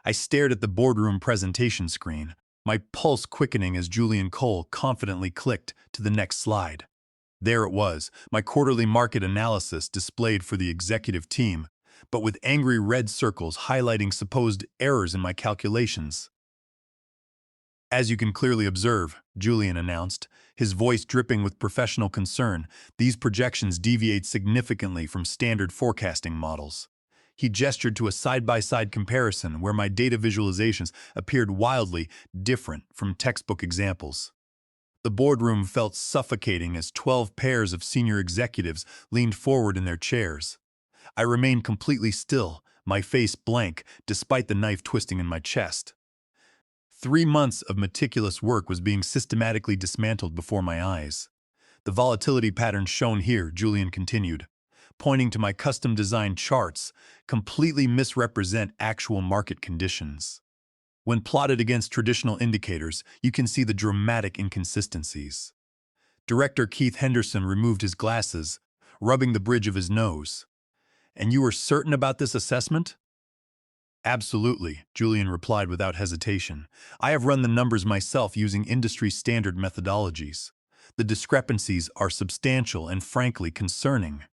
I stared at the boardroom presentation screen, my pulse quickening as Julian Cole confidently clicked to the next slide. There it was, my quarterly market analysis displayed for the executive team, but with angry red circles highlighting supposed errors in my calculations. As you can clearly observe, Julian announced, his voice dripping with professional concern, these projections deviate significantly from standard forecasting models. He gestured to a side-by-side comparison where my data visualizations appeared wildly different from textbook examples. The boardroom felt suffocating as 12 pairs of senior executives leaned forward in their chairs. I remained completely still, my face blank, despite the knife twisting in my chest. 3 months of meticulous work was being systematically dismantled before my eyes. The volatility patterns shown here, Julian continued, pointing to my custom-designed charts, completely misrepresent actual market conditions. When plotted against traditional indicators, you can see the dramatic inconsistencies. Director Keith Henderson removed his glasses, rubbing the bridge of his nose. "And you were certain about this assessment?" "Absolutely," Julian replied without hesitation. "I have run the numbers myself using industry-standard methodologies. The discrepancies are substantial and frankly concerning."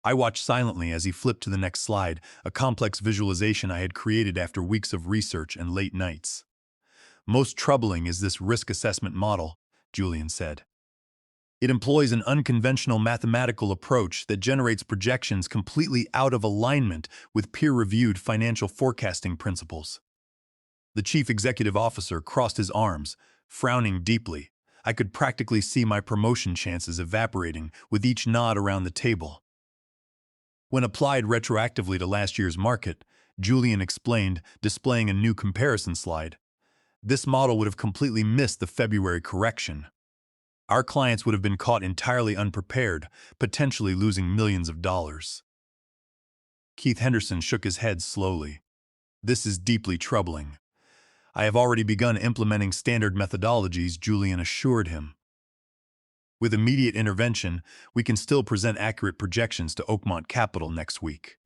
I watched silently as he flipped to the next slide, a complex visualization I had created after weeks of research and late nights. "Most troubling is this risk assessment model," Julian said. "It employs an unconventional mathematical approach that generates projections completely out of alignment with peer-reviewed financial forecasting principles." The chief executive officer crossed his arms, frowning deeply. I could practically see my promotion chances evaporating with each nod around the table. When applied retroactively to last year's market, Julian explained, displaying a new comparison slide, this model would have completely missed the February correction. Our clients would have been caught entirely unprepared, potentially losing millions of dollars. Keith Henderson shook his head slowly. "This is deeply troubling. I have already begun implementing standard methodologies," Julian assured him. "With immediate intervention, we can still present accurate projections to Oakmont Capital next week."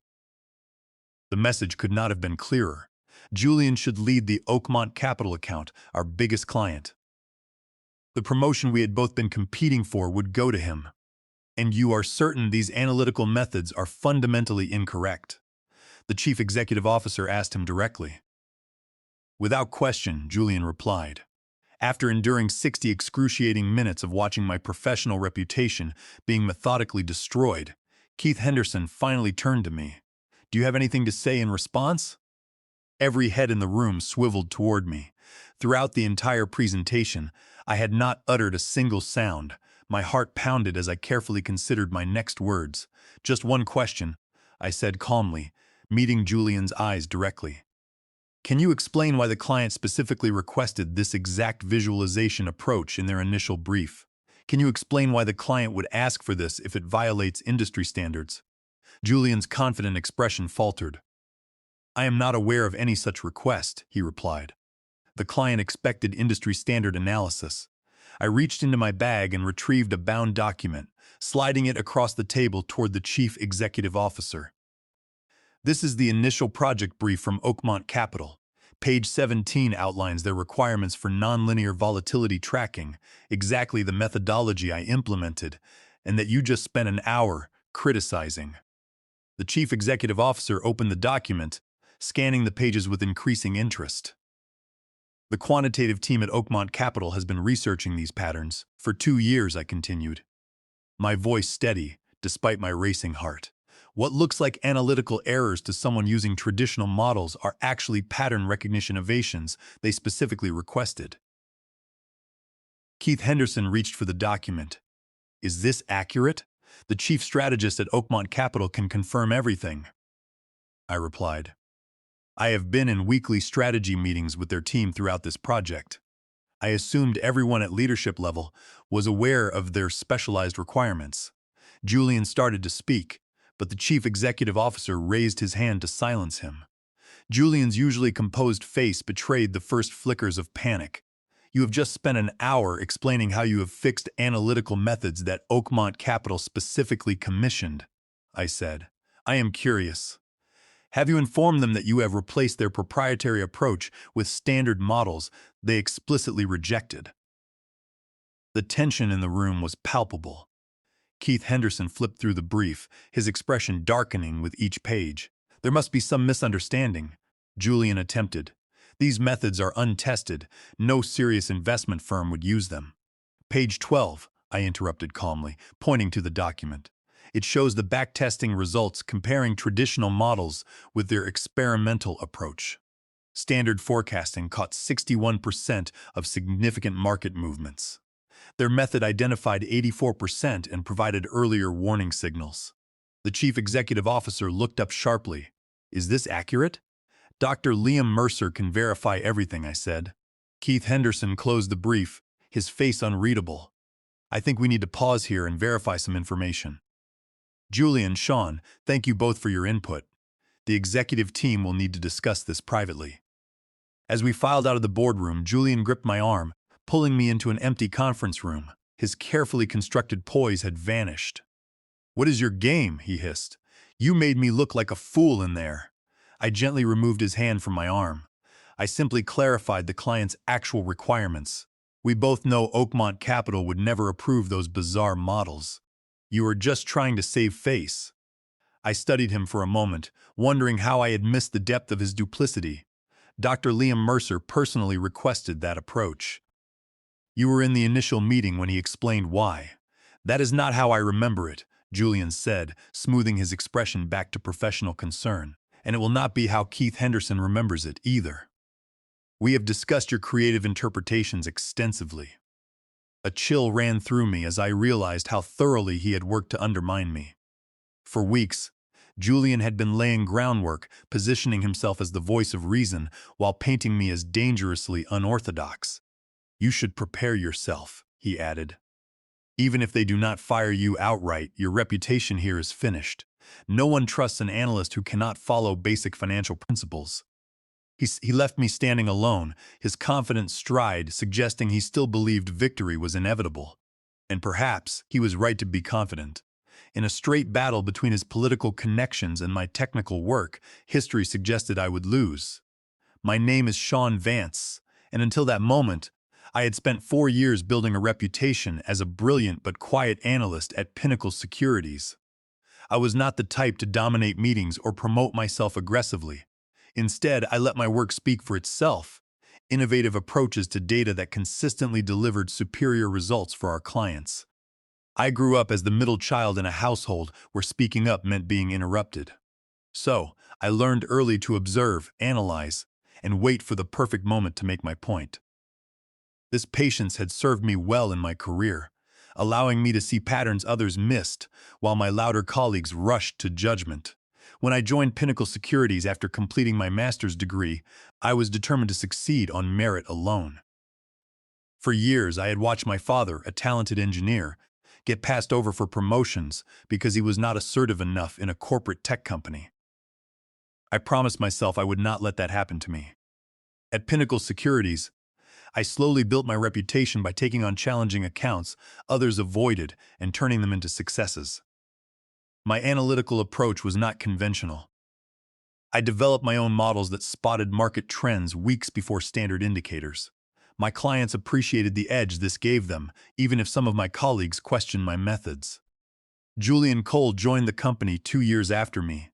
The message could not have been clearer. Julian should lead the Oakmont Capital account, our biggest client. The promotion we had both been competing for would go to him. "And you are certain these analytical methods are fundamentally incorrect?" the chief executive officer asked him directly. "Without question," Julian replied. After enduring 60 excruciating minutes of watching my professional reputation being methodically destroyed, Keith Henderson finally turned to me. "Do you have anything to say in response?" Every head in the room swiveled toward me. Throughout the entire presentation, I had not uttered a single sound. My heart pounded as I carefully considered my next words. "Just one question," I said calmly, meeting Julian's eyes directly. "Can you explain why the client specifically requested this exact visualization approach in their initial brief? Can you explain why the client would ask for this if it violates industry standards?" Julian's confident expression faltered. "I am not aware of any such request," he replied. "The client expected industry standard analysis." I reached into my bag and retrieved a bound document, sliding it across the table toward the chief executive officer. "This is the initial project brief from Oakmont Capital. Page 17 outlines their requirements for nonlinear volatility tracking, exactly the methodology I implemented, and that you just spent an hour criticizing." The chief executive officer opened the document, scanning the pages with increasing interest. "The quantitative team at Oakmont Capital has been researching these patterns for 2 years," I continued, my voice steady despite my racing heart. "What looks like analytical errors to someone using traditional models are actually pattern recognition innovations they specifically requested." Keith Henderson reached for the document. "Is this accurate? The chief strategist at Oakmont Capital can confirm everything," I replied. "I have been in weekly strategy meetings with their team throughout this project. I assumed everyone at leadership level was aware of their specialized requirements." Julian started to speak, but the chief executive officer raised his hand to silence him. Julian's usually composed face betrayed the first flickers of panic. "You have just spent an hour explaining how you have fixed analytical methods that Oakmont Capital specifically commissioned," I said. "I am curious. Have you informed them that you have replaced their proprietary approach with standard models they explicitly rejected? The tension in the room was palpable. Keith Henderson flipped through the brief, his expression darkening with each page. There must be some misunderstanding, Julian attempted. These methods are untested. No serious investment firm would use them. Page 12, I interrupted calmly, pointing to the document. It shows the backtesting results comparing traditional models with their experimental approach. Standard forecasting caught 61% of significant market movements. Their method identified 84% and provided earlier warning signals. The chief executive officer looked up sharply. Is this accurate? Dr. Liam Mercer can verify everything, I said. Keith Henderson closed the brief, his face unreadable. I think we need to pause here and verify some information. Julian, Sean, thank you both for your input. The executive team will need to discuss this privately. As we filed out of the boardroom, Julian gripped my arm, pulling me into an empty conference room. His carefully constructed poise had vanished. What is your game? He hissed. You made me look like a fool in there. I gently removed his hand from my arm. I simply clarified the client's actual requirements. We both know Oakmont Capital would never approve those bizarre models. You were just trying to save face. I studied him for a moment, wondering how I had missed the depth of his duplicity. Dr. Liam Mercer personally requested that approach. You were in the initial meeting when he explained why. That is not how I remember it, Julian said, smoothing his expression back to professional concern. And it will not be how Keith Henderson remembers it either. We have discussed your creative interpretations extensively. A chill ran through me as I realized how thoroughly he had worked to undermine me. For weeks, Julian had been laying groundwork, positioning himself as the voice of reason while painting me as dangerously unorthodox. You should prepare yourself, he added. Even if they do not fire you outright, your reputation here is finished. No one trusts an analyst who cannot follow basic financial principles. He left me standing alone, his confident stride suggesting he still believed victory was inevitable. And perhaps he was right to be confident. In a straight battle between his political connections and my technical work, history suggested I would lose. My name is Sean Vance, and until that moment, I had spent 4 years building a reputation as a brilliant but quiet analyst at Pinnacle Securities. I was not the type to dominate meetings or promote myself aggressively. Instead, I let my work speak for itself, innovative approaches to data that consistently delivered superior results for our clients. I grew up as the middle child in a household where speaking up meant being interrupted. So, I learned early to observe, analyze, and wait for the perfect moment to make my point. This patience had served me well in my career, allowing me to see patterns others missed, while my louder colleagues rushed to judgment. When I joined Pinnacle Securities after completing my master's degree, I was determined to succeed on merit alone. For years, I had watched my father, a talented engineer, get passed over for promotions because he was not assertive enough in a corporate tech company. I promised myself I would not let that happen to me. At Pinnacle Securities, I slowly built my reputation by taking on challenging accounts others avoided and turning them into successes. My analytical approach was not conventional. I developed my own models that spotted market trends weeks before standard indicators. My clients appreciated the edge this gave them, even if some of my colleagues questioned my methods. Julian Cole joined the company 2 years after me.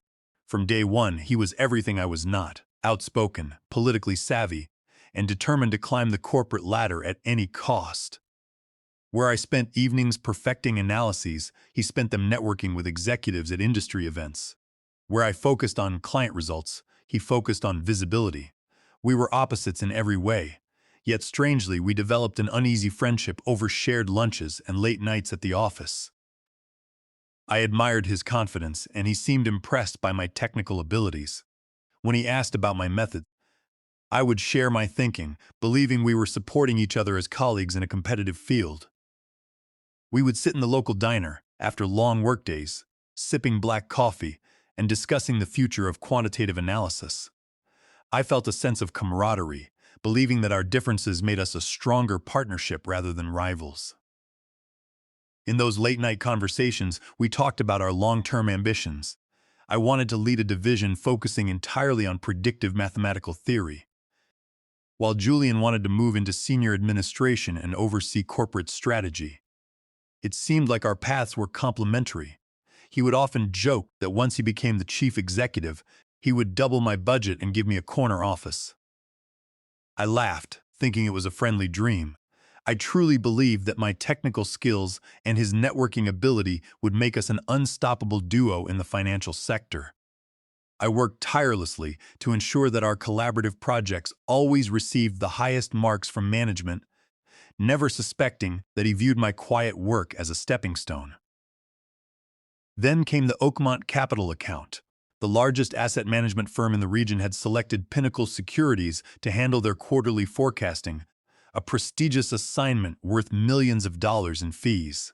From day one, he was everything I was not: outspoken, politically savvy, and determined to climb the corporate ladder at any cost. Where I spent evenings perfecting analyses, he spent them networking with executives at industry events. Where I focused on client results, he focused on visibility. We were opposites in every way, yet strangely we developed an uneasy friendship over shared lunches and late nights at the office. I admired his confidence, and he seemed impressed by my technical abilities. When he asked about my methods, I would share my thinking, believing we were supporting each other as colleagues in a competitive field. We would sit in the local diner after long workdays, sipping black coffee and discussing the future of quantitative analysis. I felt a sense of camaraderie, believing that our differences made us a stronger partnership rather than rivals. In those late-night conversations, we talked about our long-term ambitions. I wanted to lead a division focusing entirely on predictive mathematical theory, while Julian wanted to move into senior administration and oversee corporate strategy. It seemed like our paths were complementary. He would often joke that once he became the chief executive, he would double my budget and give me a corner office. I laughed, thinking it was a friendly dream. I truly believed that my technical skills and his networking ability would make us an unstoppable duo in the financial sector. I worked tirelessly to ensure that our collaborative projects always received the highest marks from management, never suspecting that he viewed my quiet work as a stepping stone. Then came the Oakmont Capital account. The largest asset management firm in the region had selected Pinnacle Securities to handle their quarterly forecasting, a prestigious assignment worth millions of dollars in fees.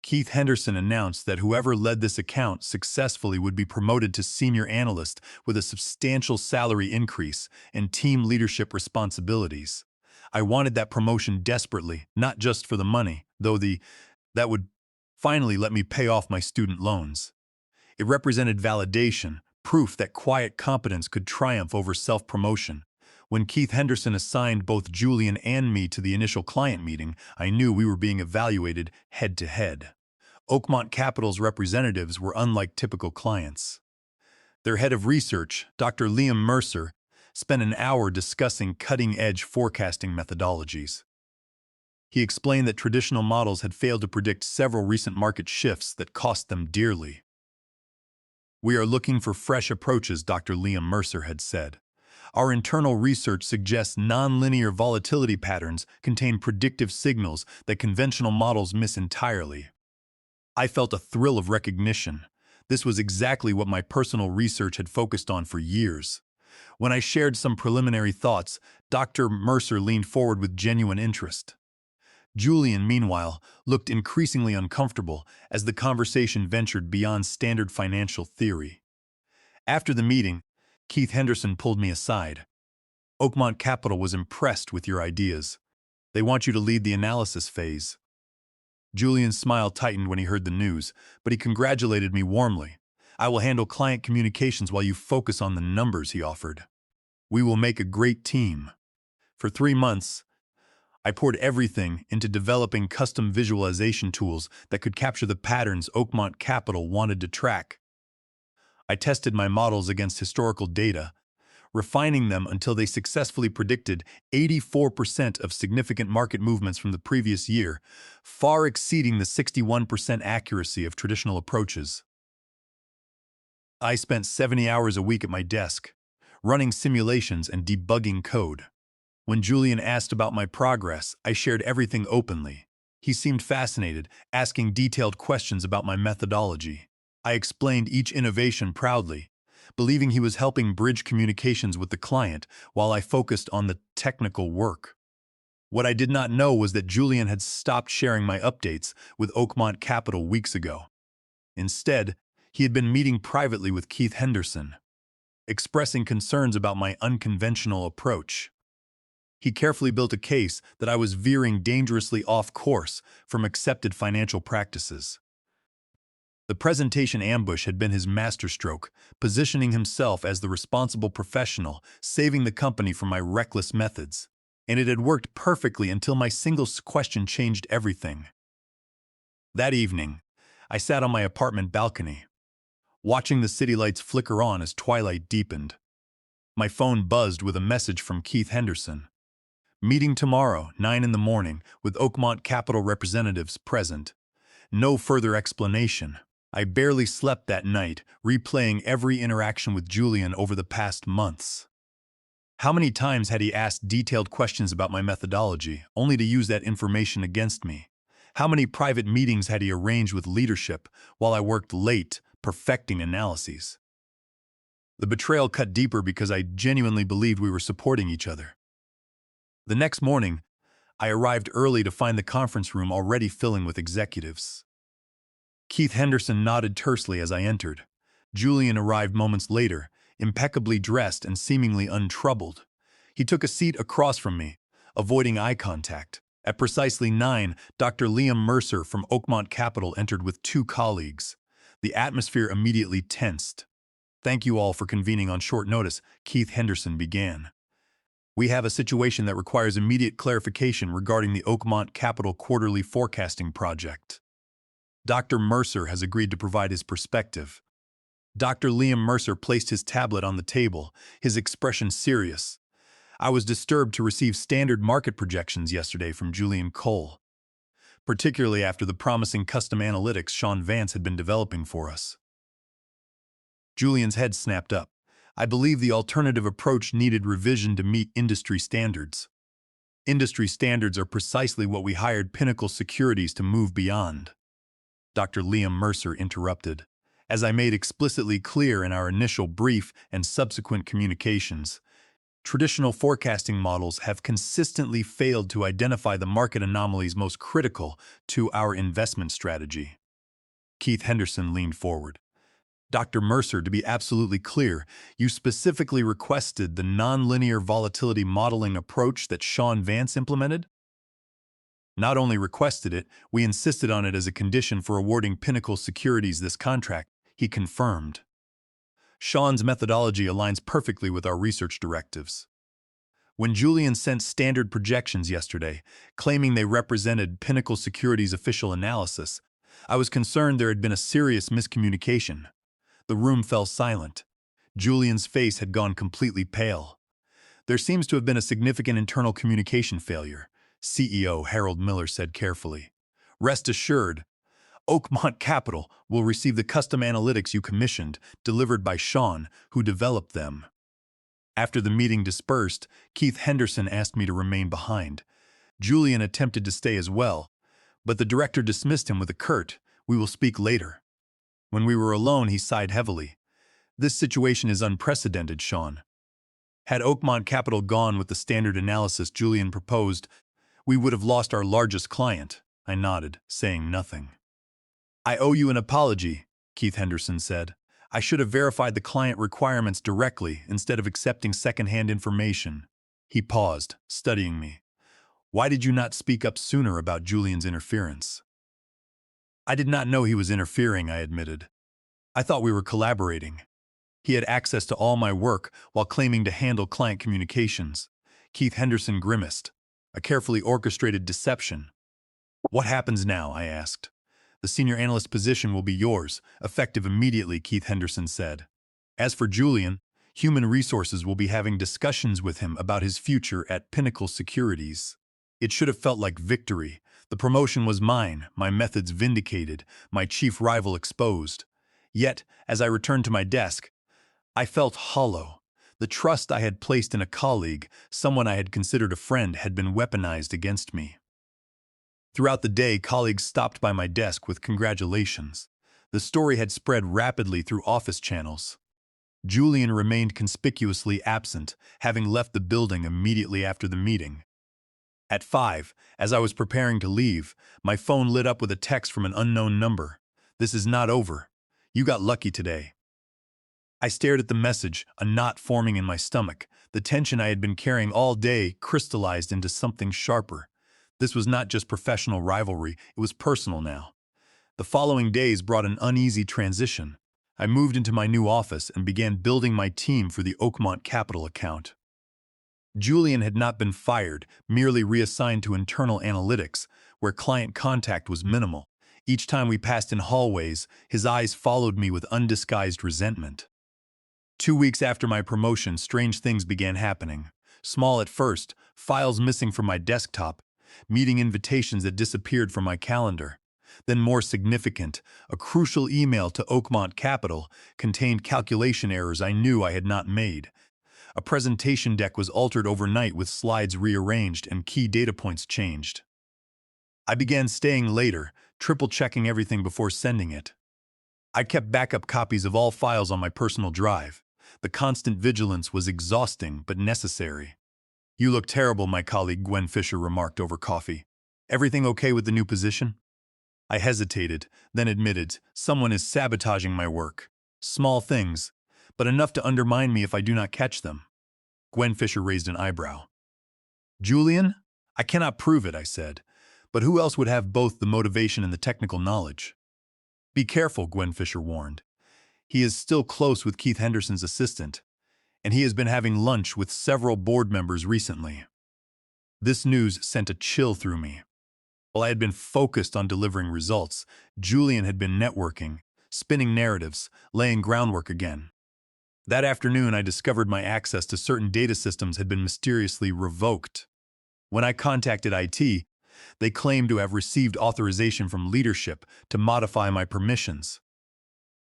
Keith Henderson announced that whoever led this account successfully would be promoted to senior analyst with a substantial salary increase and team leadership responsibilities. I wanted that promotion desperately, not just for the money, though that would finally let me pay off my student loans. It represented validation, proof that quiet competence could triumph over self-promotion. When Keith Henderson assigned both Julian and me to the initial client meeting, I knew we were being evaluated head-to-head. Oakmont Capital's representatives were unlike typical clients. Their head of research, Dr. Liam Mercer, spent an hour discussing cutting-edge forecasting methodologies. He explained that traditional models had failed to predict several recent market shifts that cost them dearly. "We are looking for fresh approaches," Dr. Liam Mercer had said. "Our internal research suggests nonlinear volatility patterns contain predictive signals that conventional models miss entirely." I felt a thrill of recognition. This was exactly what my personal research had focused on for years. When I shared some preliminary thoughts, Dr. Mercer leaned forward with genuine interest. Julian, meanwhile, looked increasingly uncomfortable as the conversation ventured beyond standard financial theory. After the meeting, Keith Henderson pulled me aside. "Oakmont Capital was impressed with your ideas. They want you to lead the analysis phase." Julian's smile tightened when he heard the news, but he congratulated me warmly. "I will handle client communications while you focus on the numbers," he offered. "We will make a great team." For 3 months, I poured everything into developing custom visualization tools that could capture the patterns Oakmont Capital wanted to track. I tested my models against historical data, refining them until they successfully predicted 84% of significant market movements from the previous year, far exceeding the 61% accuracy of traditional approaches. I spent 70 hours a week at my desk, running simulations and debugging code. When Julian asked about my progress, I shared everything openly. He seemed fascinated, asking detailed questions about my methodology. I explained each innovation proudly, believing he was helping bridge communications with the client while I focused on the technical work. What I did not know was that Julian had stopped sharing my updates with Oakmont Capital weeks ago. Instead, he had been meeting privately with Keith Henderson, expressing concerns about my unconventional approach. He carefully built a case that I was veering dangerously off course from accepted financial practices. The presentation ambush had been his masterstroke, positioning himself as the responsible professional, saving the company from my reckless methods. And it had worked perfectly until my single question changed everything. That evening, I sat on my apartment balcony, watching the city lights flicker on as twilight deepened. My phone buzzed with a message from Keith Henderson. "Meeting tomorrow, 9 in the morning, with Oakmont Capital representatives present." No further explanation. I barely slept that night, replaying every interaction with Julian over the past months. How many times had he asked detailed questions about my methodology, only to use that information against me? How many private meetings had he arranged with leadership while I worked late, perfecting analyses? The betrayal cut deeper because I genuinely believed we were supporting each other. The next morning, I arrived early to find the conference room already filling with executives. Keith Henderson nodded tersely as I entered. Julian arrived moments later, impeccably dressed and seemingly untroubled. He took a seat across from me, avoiding eye contact. At precisely 9, Dr. Liam Mercer from Oakmont Capital entered with 2 colleagues. The atmosphere immediately tensed. "Thank you all for convening on short notice," Keith Henderson began. "We have a situation that requires immediate clarification regarding the Oakmont Capital Quarterly Forecasting Project." Dr. Mercer has agreed to provide his perspective. Dr. Liam Mercer placed his tablet on the table, his expression serious. "I was disturbed to receive standard market projections yesterday from Julian Cole, particularly after the promising custom analytics Sean Vance had been developing for us." Julian's head snapped up. "I believe the alternative approach needed revision to meet industry standards." "Industry standards are precisely what we hired Pinnacle Securities to move beyond," Dr. Liam Mercer interrupted. "As I made explicitly clear in our initial brief and subsequent communications, traditional forecasting models have consistently failed to identify the market anomalies most critical to our investment strategy." Keith Henderson leaned forward. "Dr. Mercer, to be absolutely clear, you specifically requested the nonlinear volatility modeling approach that Sean Vance implemented?" "Not only requested it, we insisted on it as a condition for awarding Pinnacle Securities this contract," he confirmed. "Sean's methodology aligns perfectly with our research directives." When Julian sent standard projections yesterday, claiming they represented Pinnacle Securities' official analysis, I was concerned there had been a serious miscommunication. The room fell silent. Julian's face had gone completely pale. "There seems to have been a significant internal communication failure," CEO Harold Miller said carefully. "Rest assured, Oakmont Capital will receive the custom analytics you commissioned, delivered by Sean, who developed them." After the meeting dispersed, Keith Henderson asked me to remain behind. Julian attempted to stay as well, but the director dismissed him with a curt, "We will speak later." When we were alone, he sighed heavily. "This situation is unprecedented, Sean. Had Oakmont Capital gone with the standard analysis Julian proposed, we would have lost our largest client." I nodded, saying nothing. "I owe you an apology," Keith Henderson said. "I should have verified the client requirements directly instead of accepting second-hand information." He paused, studying me. "Why did you not speak up sooner about Julian's interference?" "I did not know he was interfering," I admitted. "I thought we were collaborating." "He had access to all my work while claiming to handle client communications." Keith Henderson grimaced. "A carefully orchestrated deception." "What happens now?" I asked. "The senior analyst position will be yours, effective immediately," Keith Henderson said. "As for Julian, human resources will be having discussions with him about his future at Pinnacle Securities." It should have felt like victory. The promotion was mine, my methods vindicated, my chief rival exposed. Yet, as I returned to my desk, I felt hollow. The trust I had placed in a colleague, someone I had considered a friend, had been weaponized against me. Throughout the day, colleagues stopped by my desk with congratulations. The story had spread rapidly through office channels. Julian remained conspicuously absent, having left the building immediately after the meeting. At 5, as I was preparing to leave, my phone lit up with a text from an unknown number. "This is not over. You got lucky today." I stared at the message, a knot forming in my stomach. The tension I had been carrying all day crystallized into something sharper. This was not just professional rivalry, it was personal now. The following days brought an uneasy transition. I moved into my new office and began building my team for the Oakmont Capital account. Julian had not been fired, merely reassigned to internal analytics, where client contact was minimal. Each time we passed in hallways, his eyes followed me with undisguised resentment. 2 weeks after my promotion, strange things began happening. Small at first, files missing from my desktop, meeting invitations that disappeared from my calendar. Then more significant, a crucial email to Oakmont Capital contained calculation errors I knew I had not made. A presentation deck was altered overnight with slides rearranged and key data points changed. I began staying later, triple-checking everything before sending it. I kept backup copies of all files on my personal drive. The constant vigilance was exhausting but necessary. "You look terrible," my colleague Gwen Fisher remarked over coffee. "Everything okay with the new position?" I hesitated, then admitted, "Someone is sabotaging my work. Small things, but enough to undermine me if I do not catch them." Gwen Fisher raised an eyebrow. "Julian? I cannot prove it," I said. "But who else would have both the motivation and the technical knowledge?" Be careful, Gwen Fisher warned. He is still close with Keith Henderson's assistant, and he has been having lunch with several board members recently. This news sent a chill through me. While I had been focused on delivering results, Julian had been networking, spinning narratives, laying groundwork again. That afternoon, I discovered my access to certain data systems had been mysteriously revoked. When I contacted IT, they claimed to have received authorization from leadership to modify my permissions.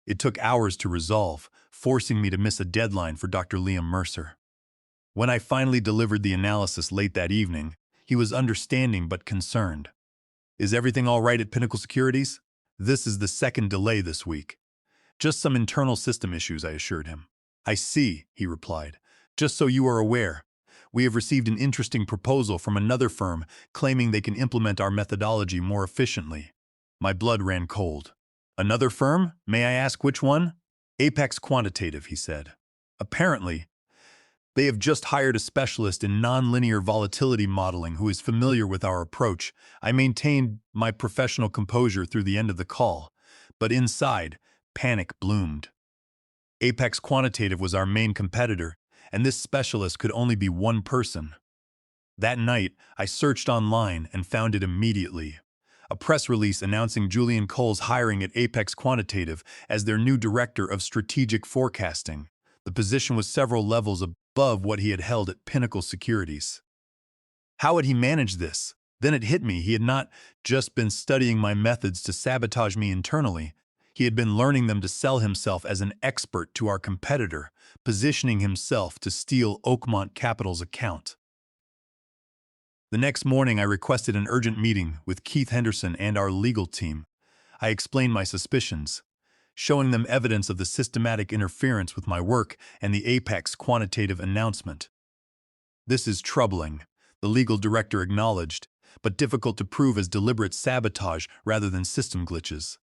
It took hours to resolve, forcing me to miss a deadline for Dr. Liam Mercer. When I finally delivered the analysis late that evening, he was understanding but concerned. Is everything all right at Pinnacle Securities? This is the second delay this week. Just some internal system issues, I assured him. I see, he replied. Just so you are aware, we have received an interesting proposal from another firm claiming they can implement our methodology more efficiently. My blood ran cold. Another firm? May I ask which one? Apex Quantitative, he said. Apparently, they have just hired a specialist in nonlinear volatility modeling who is familiar with our approach. I maintained my professional composure through the end of the call, but inside, panic bloomed. Apex Quantitative was our main competitor, and this specialist could only be one person. That night, I searched online and found it immediately. A press release announcing Julian Cole's hiring at Apex Quantitative as their new director of strategic forecasting. The position was several levels above what he had held at Pinnacle Securities. How had he managed this? Then it hit me, he had not just been studying my methods to sabotage me internally. He had been learning them to sell himself as an expert to our competitor, positioning himself to steal Oakmont Capital's account. The next morning, I requested an urgent meeting with Keith Henderson and our legal team. I explained my suspicions, showing them evidence of the systematic interference with my work and the Apex Quantitative announcement. This is troubling, the legal director acknowledged, but difficult to prove as deliberate sabotage rather than system glitches.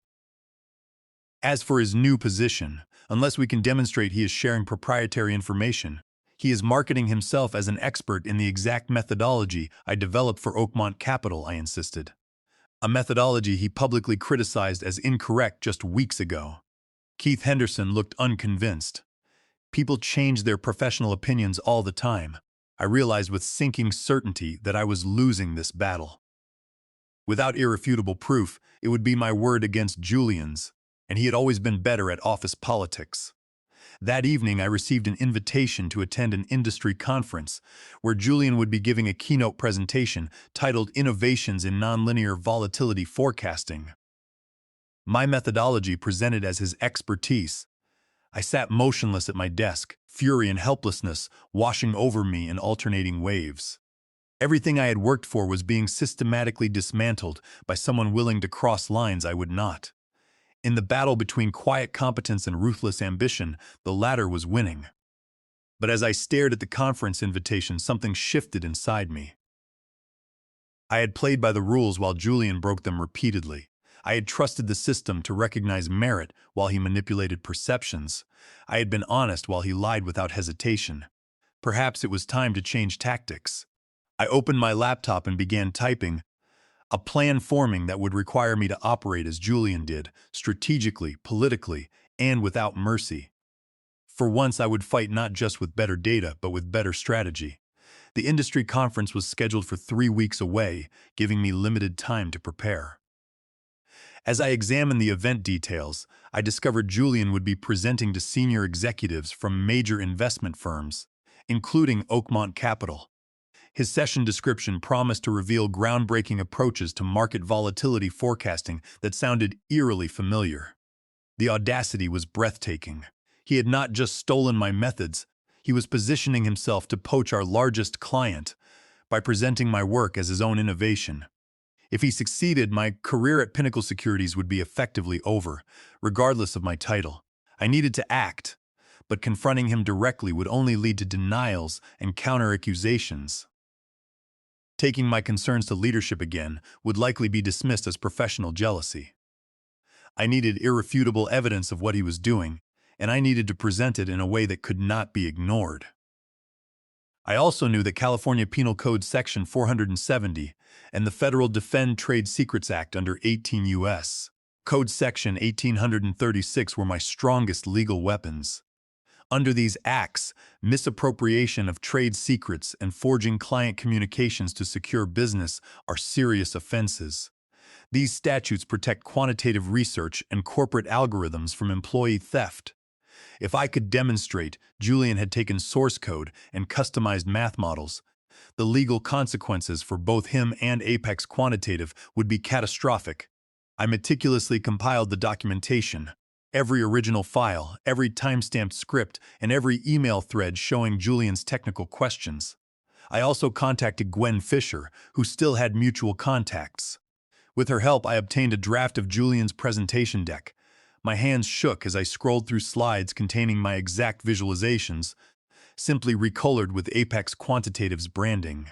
As for his new position, unless we can demonstrate he is sharing proprietary information, he is marketing himself as an expert in the exact methodology I developed for Oakmont Capital, I insisted. A methodology he publicly criticized as incorrect just weeks ago. Keith Henderson looked unconvinced. People change their professional opinions all the time. I realized with sinking certainty that I was losing this battle. Without irrefutable proof, it would be my word against Julian's, and he had always been better at office politics. That evening, I received an invitation to attend an industry conference where Julian would be giving a keynote presentation titled Innovations in Nonlinear Volatility Forecasting. My methodology presented as his expertise. I sat motionless at my desk, fury and helplessness washing over me in alternating waves. Everything I had worked for was being systematically dismantled by someone willing to cross lines I would not. In the battle between quiet competence and ruthless ambition, the latter was winning. But as I stared at the conference invitation, something shifted inside me. I had played by the rules while Julian broke them repeatedly. I had trusted the system to recognize merit while he manipulated perceptions. I had been honest while he lied without hesitation. Perhaps it was time to change tactics. I opened my laptop and began typing, a plan forming that would require me to operate as Julian did, strategically, politically, and without mercy. For once, I would fight not just with better data, but with better strategy. The industry conference was scheduled for 3 weeks away, giving me limited time to prepare. As I examined the event details, I discovered Julian would be presenting to senior executives from major investment firms, including Oakmont Capital. His session description promised to reveal groundbreaking approaches to market volatility forecasting that sounded eerily familiar. The audacity was breathtaking. He had not just stolen my methods, he was positioning himself to poach our largest client by presenting my work as his own innovation. If he succeeded, my career at Pinnacle Securities would be effectively over, regardless of my title. I needed to act, but confronting him directly would only lead to denials and counter-accusations. Taking my concerns to leadership again would likely be dismissed as professional jealousy. I needed irrefutable evidence of what he was doing, and I needed to present it in a way that could not be ignored. I also knew that California Penal Code Section 470 and the Federal Defend Trade Secrets Act under 18 U.S. Code Section 1836 were my strongest legal weapons. Under these acts, misappropriation of trade secrets and forging client communications to secure business are serious offenses. These statutes protect quantitative research and corporate algorithms from employee theft. If I could demonstrate Julian had taken source code and customized math models, the legal consequences for both him and Apex Quantitative would be catastrophic. I meticulously compiled the documentation, every original file, every timestamped script, and every email thread showing Julian's technical questions. I also contacted Gwen Fisher, who still had mutual contacts. With her help, I obtained a draft of Julian's presentation deck. My hands shook as I scrolled through slides containing my exact visualizations, simply recolored with Apex Quantitative's branding.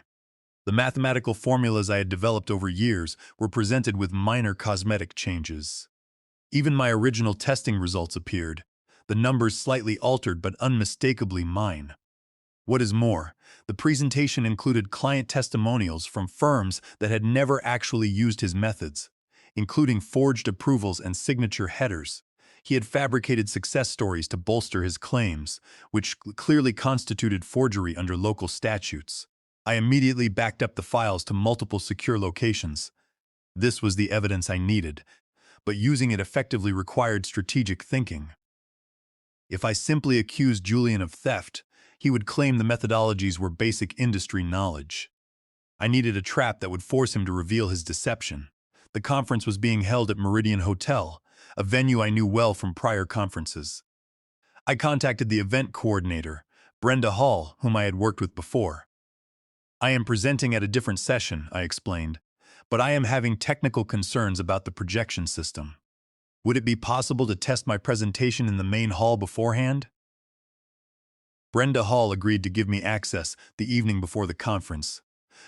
The mathematical formulas I had developed over years were presented with minor cosmetic changes. Even my original testing results appeared, the numbers slightly altered but unmistakably mine. What is more, the presentation included client testimonials from firms that had never actually used his methods, including forged approvals and signature headers. He had fabricated success stories to bolster his claims, which clearly constituted forgery under local statutes. I immediately backed up the files to multiple secure locations. This was the evidence I needed, but using it effectively required strategic thinking. If I simply accused Julian of theft, he would claim the methodologies were basic industry knowledge. I needed a trap that would force him to reveal his deception. The conference was being held at Meridian Hotel, a venue I knew well from prior conferences. I contacted the event coordinator, Brenda Hall, whom I had worked with before. I am presenting at a different session, I explained, but I am having technical concerns about the projection system. Would it be possible to test my presentation in the main hall beforehand? Brenda Hall agreed to give me access the evening before the conference.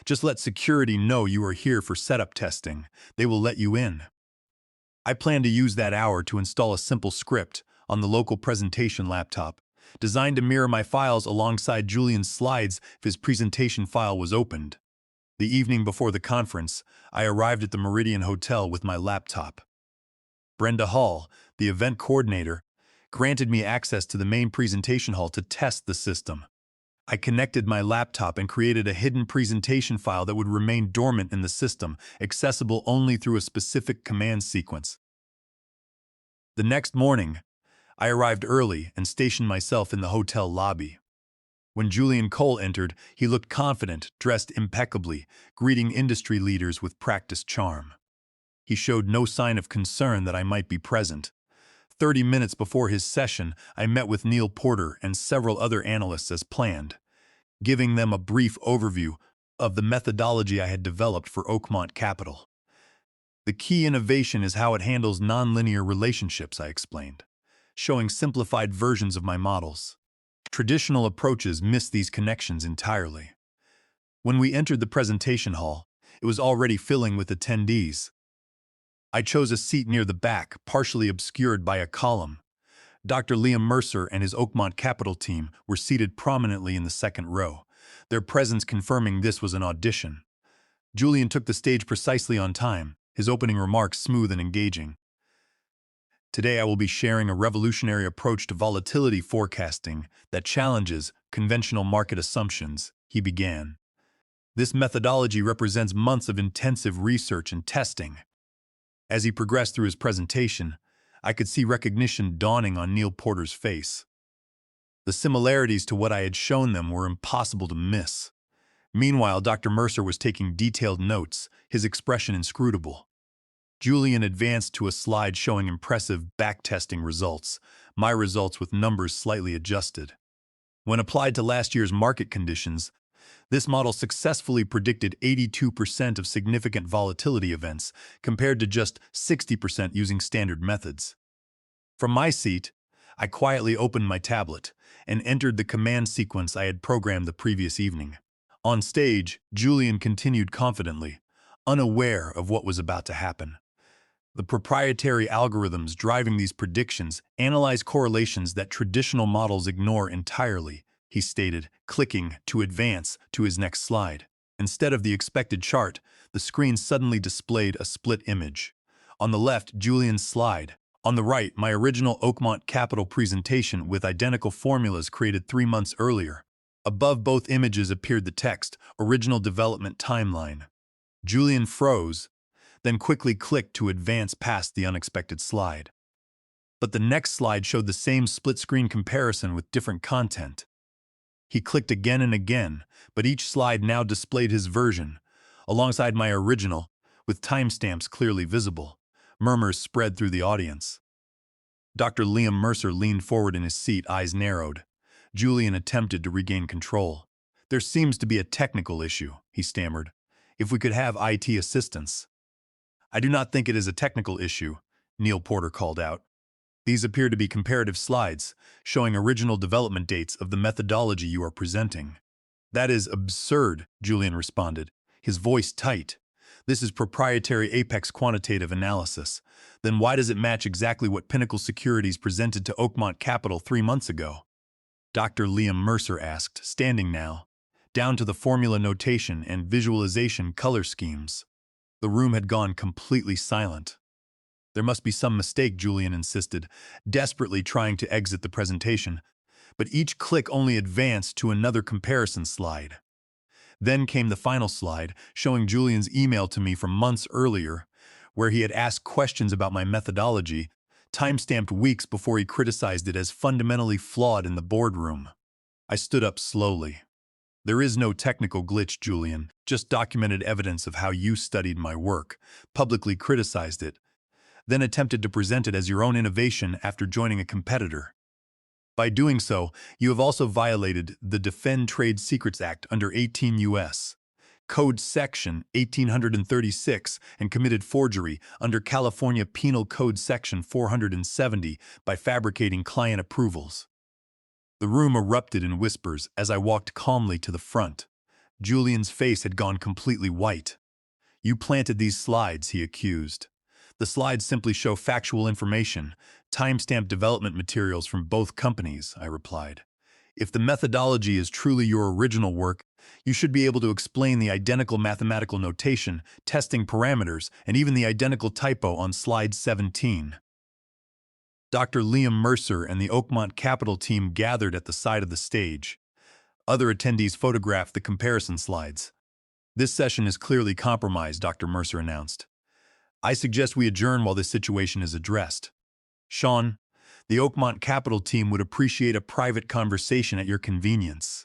Just let security know you are here for setup testing. They will let you in. I plan to use that hour to install a simple script on the local presentation laptop, designed to mirror my files alongside Julian's slides if his presentation file was opened. The evening before the conference, I arrived at the Meridian Hotel with my laptop. Brenda Hall, the event coordinator, granted me access to the main presentation hall to test the system. I connected my laptop and created a hidden presentation file that would remain dormant in the system, accessible only through a specific command sequence. The next morning, I arrived early and stationed myself in the hotel lobby. When Julian Cole entered, he looked confident, dressed impeccably, greeting industry leaders with practiced charm. He showed no sign of concern that I might be present. 30 minutes before his session, I met with Neil Porter and several other analysts as planned, giving them a brief overview of the methodology I had developed for Oakmont Capital. The key innovation is how it handles nonlinear relationships, I explained, showing simplified versions of my models. Traditional approaches miss these connections entirely. When we entered the presentation hall, it was already filling with attendees. I chose a seat near the back, partially obscured by a column. Dr. Liam Mercer and his Oakmont Capital team were seated prominently in the second row, their presence confirming this was an audition. Julian took the stage precisely on time, his opening remarks smooth and engaging. Today I will be sharing a revolutionary approach to volatility forecasting that challenges conventional market assumptions, he began. This methodology represents months of intensive research and testing. As he progressed through his presentation, I could see recognition dawning on Neil Porter's face. The similarities to what I had shown them were impossible to miss. Meanwhile, Dr. Mercer was taking detailed notes, his expression inscrutable. Julian advanced to a slide showing impressive backtesting results, my results with numbers slightly adjusted. When applied to last year's market conditions, this model successfully predicted 82% of significant volatility events, compared to just 60% using standard methods. From my seat, I quietly opened my tablet and entered the command sequence I had programmed the previous evening. On stage, Julian continued confidently, unaware of what was about to happen. The proprietary algorithms driving these predictions analyze correlations that traditional models ignore entirely, he stated, clicking to advance to his next slide. Instead of the expected chart, the screen suddenly displayed a split image. On the left, Julian's slide. On the right, my original Oakmont Capital presentation with identical formulas created 3 months earlier. Above both images appeared the text, Original Development Timeline. Julian froze, then quickly clicked to advance past the unexpected slide. But the next slide showed the same split-screen comparison with different content. He clicked again and again, but each slide now displayed his version, alongside my original, with timestamps clearly visible. Murmurs spread through the audience. Dr. Liam Mercer leaned forward in his seat, eyes narrowed. Julian attempted to regain control. "There seems to be a technical issue," he stammered. "If we could have IT assistance." "I do not think it is a technical issue," Neil Porter called out. "These appear to be comparative slides, showing original development dates of the methodology you are presenting." "That is absurd," Julian responded, his voice tight. "This is proprietary Apex quantitative analysis. Then why does it match exactly what Pinnacle Securities presented to Oakmont Capital 3 months ago?" Dr. Liam Mercer asked, standing now, down to the formula notation and visualization color schemes. The room had gone completely silent. "There must be some mistake," Julian insisted, desperately trying to exit the presentation, but each click only advanced to another comparison slide. Then came the final slide, showing Julian's email to me from months earlier, where he had asked questions about my methodology, timestamped weeks before he criticized it as fundamentally flawed in the boardroom. I stood up slowly. "There is no technical glitch, Julian, just documented evidence of how you studied my work, publicly criticized it, then attempted to present it as your own innovation after joining a competitor. By doing so, you have also violated the Defend Trade Secrets Act under 18 U.S. Code Section 1836 and committed forgery under California Penal Code Section 470 by fabricating client approvals." The room erupted in whispers as I walked calmly to the front. Julian's face had gone completely white. "You planted these slides," he accused. "The slides simply show factual information, timestamped development materials from both companies," I replied. "If the methodology is truly your original work, you should be able to explain the identical mathematical notation, testing parameters, and even the identical typo on slide 17. Dr. Liam Mercer and the Oakmont Capital team gathered at the side of the stage. Other attendees photographed the comparison slides. "This session is clearly compromised," Dr. Mercer announced. "I suggest we adjourn while this situation is addressed. Sean, the Oakmont Capital team would appreciate a private conversation at your convenience."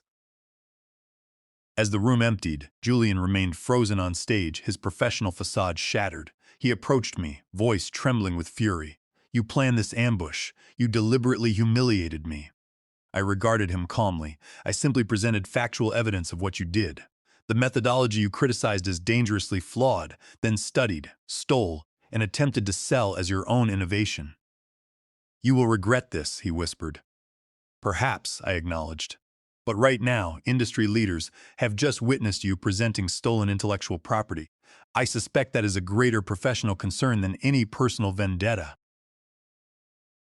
As the room emptied, Julian remained frozen on stage, his professional facade shattered. He approached me, voice trembling with fury. "You planned this ambush. You deliberately humiliated me." I regarded him calmly. "I simply presented factual evidence of what you did. The methodology you criticized as dangerously flawed, then studied, stole, and attempted to sell as your own innovation." "You will regret this," he whispered. "Perhaps," I acknowledged. "But right now, industry leaders have just witnessed you presenting stolen intellectual property. I suspect that is a greater professional concern than any personal vendetta."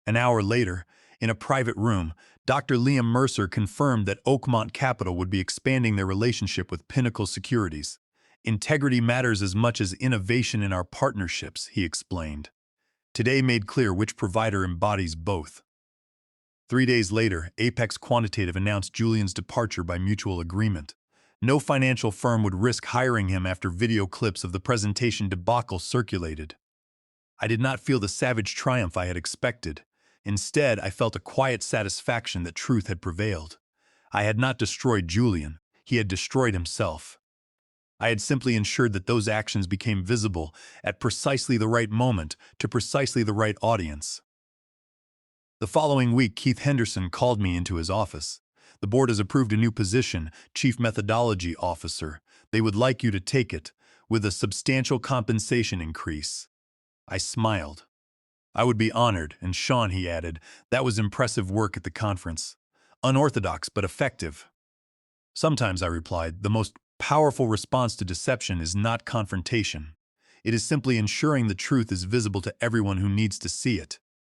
An hour later, in a private room, Dr. Liam Mercer confirmed that Oakmont Capital would be expanding their relationship with Pinnacle Securities. "Integrity matters as much as innovation in our partnerships," he explained. "Today made clear which provider embodies both." 3 days later, Apex Quantitative announced Julian's departure by mutual agreement. No financial firm would risk hiring him after video clips of the presentation debacle circulated. I did not feel the savage triumph I had expected. Instead, I felt a quiet satisfaction that truth had prevailed. I had not destroyed Julian. He had destroyed himself. I had simply ensured that those actions became visible at precisely the right moment to precisely the right audience. The following week, Keith Henderson called me into his office. "The board has approved a new position, Chief Methodology Officer. They would like you to take it, with a substantial compensation increase." I smiled. "I would be honored," and Sean, he added, "that was impressive work at the conference. Unorthodox but effective." "Sometimes," I replied, "the most powerful response to deception is not confrontation. It is simply ensuring the truth is visible to everyone who needs to see it."